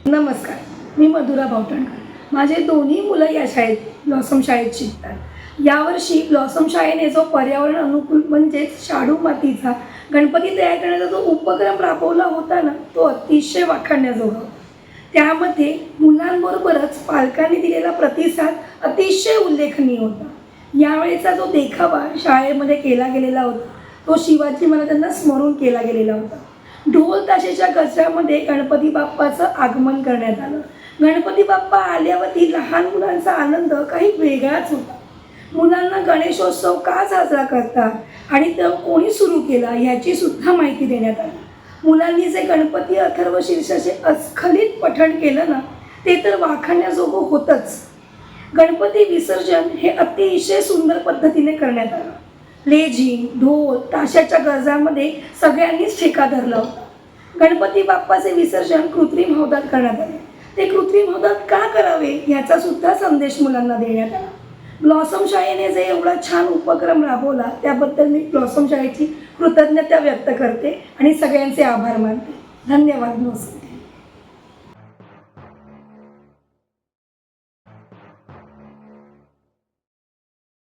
नमस्कार, मी मधुरा भावटणकर. माझे दोन्ही मुलं या शाळेत ब्लॉसम शाळेत शिकतात. यावर्षी ब्लॉसम शाळेने जो पर्यावरण अनुकूल म्हणजेच शाडू मातीचा गणपती तयार करण्याचा जो उपक्रम राबवला होता ना, तो अतिशय वाखाणण्याजोगा होता. त्यामध्ये मुलांबरोबरच पालकांनी दिलेला प्रतिसाद अतिशय उल्लेखनीय होता. यावेळेचा जो देखावा शाळेमध्ये केला गेलेला होता तो शिवाजी महाराजांना स्मरून केला गेलेला होता. ढोल ताशेच्या गजरामध्ये गणपती बाप्पाचं आगमन करण्यात आलं. गणपती बाप्पा आल्यावरती लहान मुलांचा आनंद काही वेगळाच होता. मुलांना गणेशोत्सव का साजरा करतात आणि तो कोणी सुरू केला ह्याची सुद्धा माहिती देण्यात आली. मुलांनी जे गणपती अथर्वशीर्षाचे अस्खलित पठण केलं ना, ते तर वाखाणण्याजोगं होतंच. गणपती विसर्जन हे अतिशय सुंदर पद्धतीने करण्यात आलं. लेझिम, ढोल, ताशाच्या गजरामध्ये सगळ्यांनीच ठेका धरला होता. गणपती बाप्पाचे विसर्जन कृत्रिम हौदात करण्यात आले. ते कृत्रिम हौदात का करावे याचा सुद्धा संदेश मुलांना देण्यात आला. ब्लॉसम शाळेने जे एवढा छान उपक्रम राबवला त्याबद्दल मी ब्लॉसम शाळेची कृतज्ञता व्यक्त करते आणि सगळ्यांचे आभार मानते. धन्यवाद. नमस्कार.